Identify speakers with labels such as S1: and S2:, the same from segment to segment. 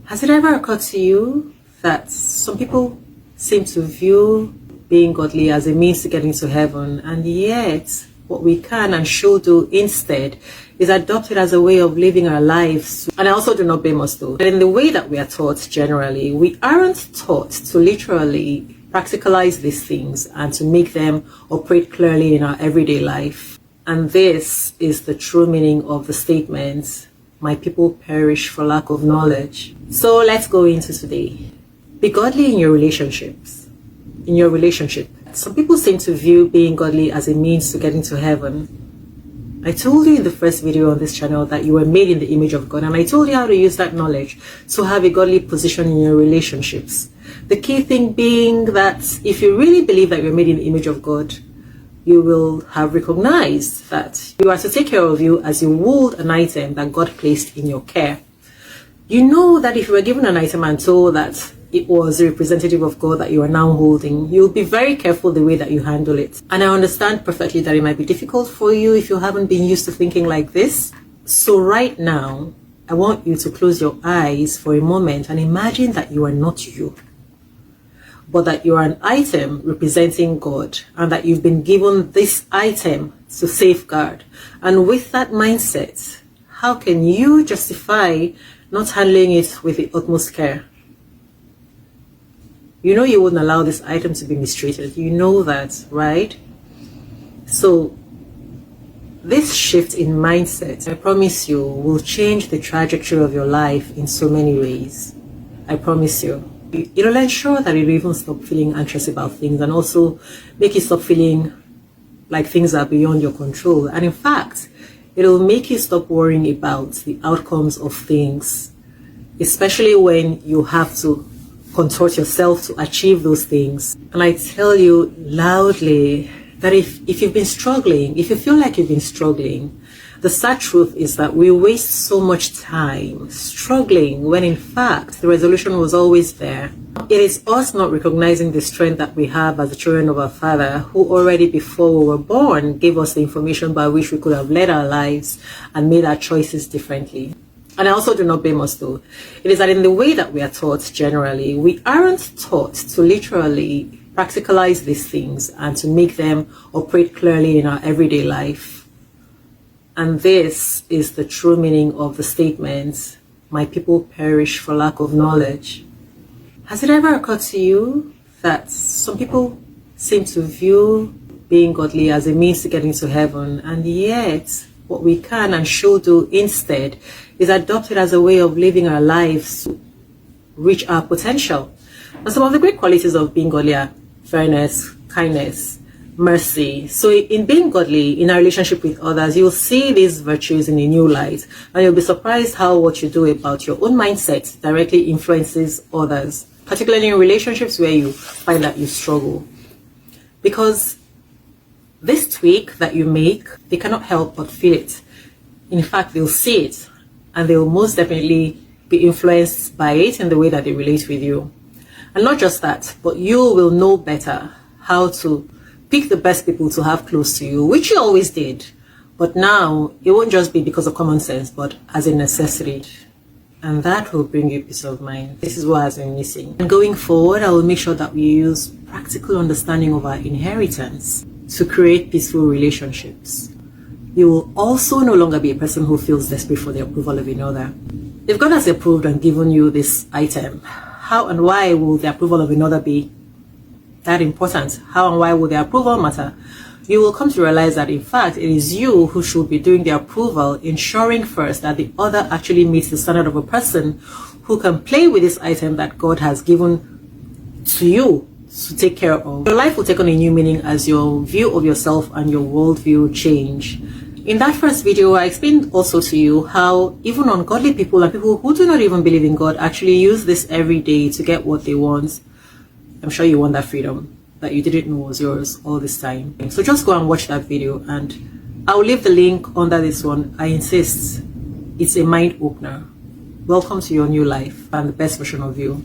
S1: Has it ever occurred to you that some people seem to view being godly as a means to getting to heaven, and yet what we can and should do instead is adopt it as a way of living our lives? And I also do not blame us though. But in the way that we are taught generally, we aren't taught to literally practicalize these things and to make them operate clearly in our everyday life. And this is the true meaning of the statement, "My people perish for lack of knowledge." So let's go into today. Be godly in your relationships. In your relationship. Some people seem to view being godly as a means to getting to heaven. I told you in the first video on this channel that you were made in the image of God, and I told you how to use that knowledge to have a godly position in your relationships. The key thing being that if you really believe that you're made in the image of God, you will have recognized that you are to take care of you as you would an item that God placed in your care. You know that if you were given an item and told that it was a representative of God that you are now holding, you'll be very careful the way that you handle it. And I understand perfectly that it might be difficult for you if you haven't been used to thinking like this. So right now, I want you to close your eyes for a moment and imagine that you are not you, but that you are an item representing God, and that you've been given this item to safeguard. And with that mindset, how can you justify not handling it with the utmost care? You know you wouldn't allow this item to be mistreated. You know that, right? So this shift in mindset, I promise you, will change the trajectory of your life in so many ways. I promise you. It'll ensure that you'll even stop feeling anxious about things, and also make you stop feeling like things are beyond your control. And in fact, it'll make you stop worrying about the outcomes of things, especially when you have to contort yourself to achieve those things. And I tell you loudly that if you've been struggling, if you feel like you've been struggling, the sad truth is that we waste so much time struggling when in fact the resolution was always there. It is us not recognizing the strength that we have as the children of our Father, who already before we were born gave us the information by which we could have led our lives and made our choices differently. And I also do not blame us though. It is that in the way that we are taught generally, we aren't taught to literally practicalize these things and to make them operate clearly in our everyday life. And this is the true meaning of the statement, "My people perish for lack of knowledge." Has it ever occurred to you that some people seem to view being godly as a means to getting to heaven, and yet what we can and should do instead is adopt it as a way of living our lives to reach our potential? And some of the great qualities of being godly are fairness, kindness, mercy. So in being godly in our relationship with others, you'll see these virtues in a new light, and you'll be surprised how what you do about your own mindset directly influences others, particularly in relationships where you find that you struggle. Because this tweak that you make, they cannot help but feel it. In fact, they'll see it, and they'll most definitely be influenced by it in the way that they relate with you. And not just that, but you will know better how to pick the best people to have close to you, which you always did. But now, it won't just be because of common sense, but as a necessity. And that will bring you peace of mind. This is what has been missing. And going forward, I will make sure that we use practical understanding of our inheritance to create peaceful relationships. You will also no longer be a person who feels desperate for the approval of another. If God has approved and given you this item, how and why will the approval of another be that important? How and why will the approval matter? You will come to realize that in fact it is you who should be doing the approval, ensuring first that the other actually meets the standard of a person who can play with this item that God has given to you to take care of. Your life will take on a new meaning as your view of yourself and your worldview change. In that first video, I explained also to you how even ungodly people and people who do not even believe in God actually use this every day to get what they want. I'm sure you want that freedom that you didn't know was yours all this time. So just go and watch that video, and I'll leave the link under this one. I insist, it's a mind opener. Welcome to your new life and the best version of you.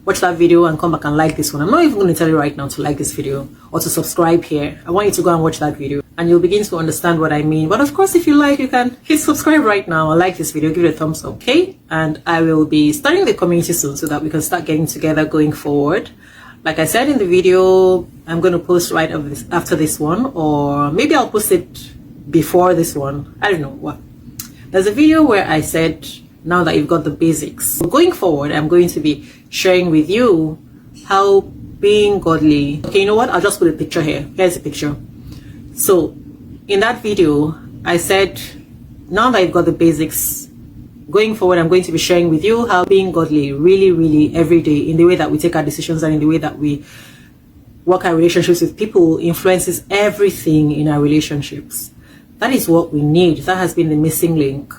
S1: Watch that video and come back and like this one. I'm not even going to tell you right now to like this video or to subscribe here. I want you to go and watch that video. and you'll begin to understand what I mean. But of course, if you like, you can hit subscribe right now or like this video, give it a thumbs up, okay? And I will be starting the community soon so that we can start getting together going forward. Like I said in the video, I'm going to post right after this one, or maybe I'll post it before this one. I don't know what. There's a video where I said, now that you've got the basics. So going forward, I'm going to be sharing with you how being godly. Okay, you know what? I'll just put a picture here. Here's a picture. So in that video, I said, now that you've got the basics, going forward, I'm going to be sharing with you how being godly really every day, in the way that we take our decisions and in the way that we work our relationships with people, influences everything in our relationships. That is what we need. That has been the missing link.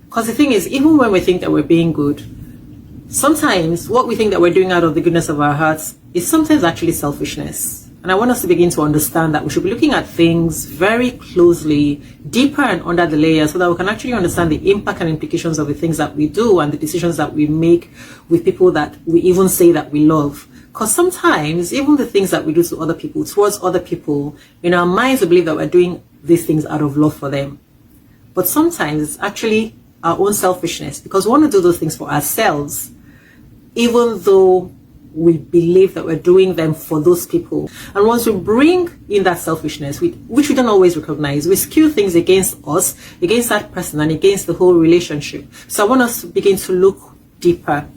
S1: Because the thing is, even when we think that we're being good, sometimes what we think that we're doing out of the goodness of our hearts is sometimes actually selfishness. And I want us to begin to understand that we should be looking at things very closely, deeper and under the layers, so that we can actually understand the impact and implications of the things that we do and the decisions that we make with people that we even say that we love. Because sometimes, even the things that we do to other people, towards other people, in our minds we believe that we're doing these things out of love for them. But sometimes it's actually our own selfishness, because we want to do those things for ourselves, even though we believe that we're doing them for those people. And once we bring in that selfishness, which we don't always recognize, we skew things against us, against that person, and against the whole relationship. So I want us to begin to look deeper.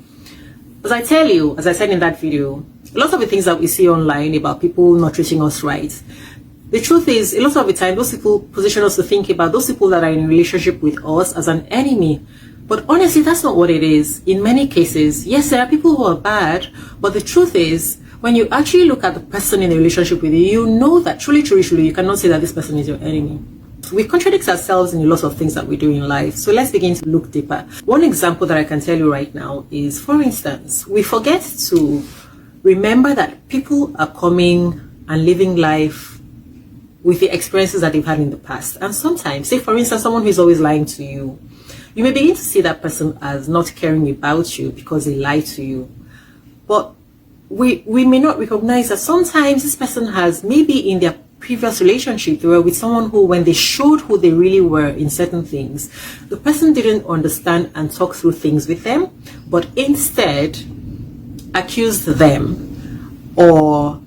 S1: As I tell you, as I said in that video, a lot of the things that we see online about people not treating us right, the truth is, a lot of the time, those people position us to think about those people that are in a relationship with us as an enemy. But honestly, that's not what it is. In many cases, yes, there are people who are bad, but the truth is, when you actually look at the person in a relationship with you, you know that truly, you cannot say that this person is your enemy. We contradict ourselves in a lot of things that we do in life. So let's begin to look deeper. One example that I can tell you right now is, for instance, we forget to remember that people are coming and living life with the experiences that they've had in the past. And sometimes, say for instance, someone who is always lying to you, you may begin to see that person as not caring about you because they lie to you. But we may not recognize that sometimes this person has, maybe in their previous relationship, they were with someone who, when they showed who they really were in certain things, the person didn't understand and talk through things with them, but instead accused them or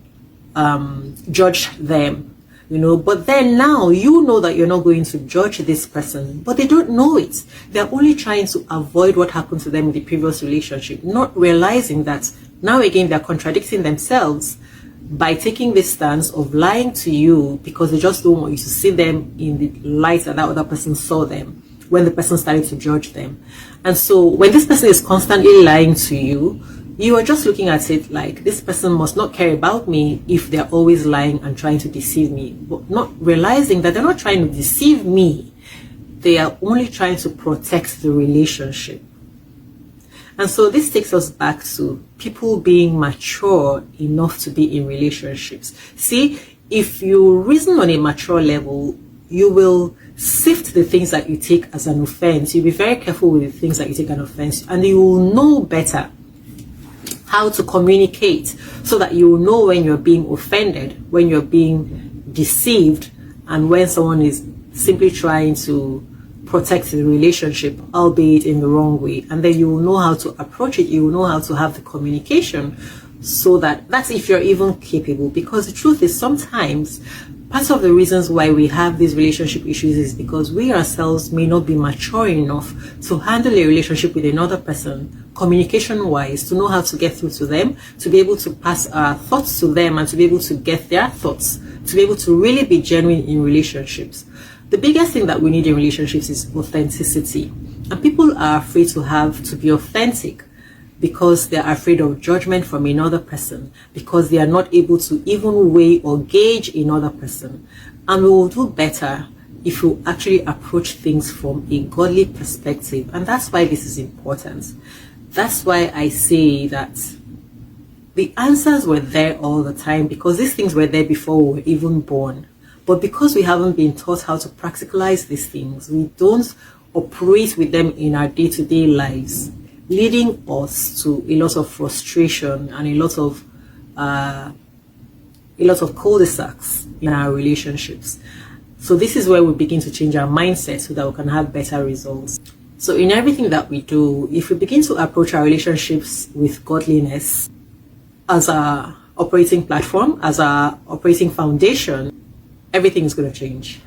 S1: judged them. You know, but then now you know that you're not going to judge this person, but they don't know it. They're only trying to avoid what happened to them in the previous relationship, not realizing that now again they're contradicting themselves by taking this stance of lying to you because they just don't want you to see them in the light that that other person saw them when the person started to judge them. And so when this person is constantly lying to you, you are just looking at it like, this person must not care about me if they're always lying and trying to deceive me, but not realizing that they're not trying to deceive me. They are only trying to protect the relationship. And so this takes us back to people being mature enough to be in relationships. See, if you reason on a mature level, you will sift the things that you take as an offense. You'll be very careful with the things that you take an offense, and you will know better how to communicate so that you will know when you're being offended, when you're being deceived, and when someone is simply trying to protect the relationship, albeit in the wrong way. And then you will know how to approach it. You will know how to have the communication, so that's if you're even capable. Because the truth is, sometimes part of the reasons why we have these relationship issues is because we ourselves may not be mature enough to handle a relationship with another person, communication wise, to know how to get through to them, to be able to pass our thoughts to them, and to be able to get their thoughts, to be able to really be genuine in relationships. The biggest thing that we need in relationships is authenticity. And people are afraid to be authentic because they're afraid of judgment from another person, because they are not able to even weigh or gauge another person. And we will do better if you actually approach things from a godly perspective. And that's why this is important. That's why I say that the answers were there all the time, because these things were there before we were even born. But because we haven't been taught how to practicalize these things, we don't operate with them in our day-to-day lives, leading us to a lot of frustration and a lot of cul-de-sacs. in our relationships. So this is where we begin to change our mindset so that we can have better results. So in everything that we do, if we begin to approach our relationships with godliness as our operating platform, as our operating foundation, everything is going to change.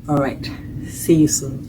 S1: All right. See you soon.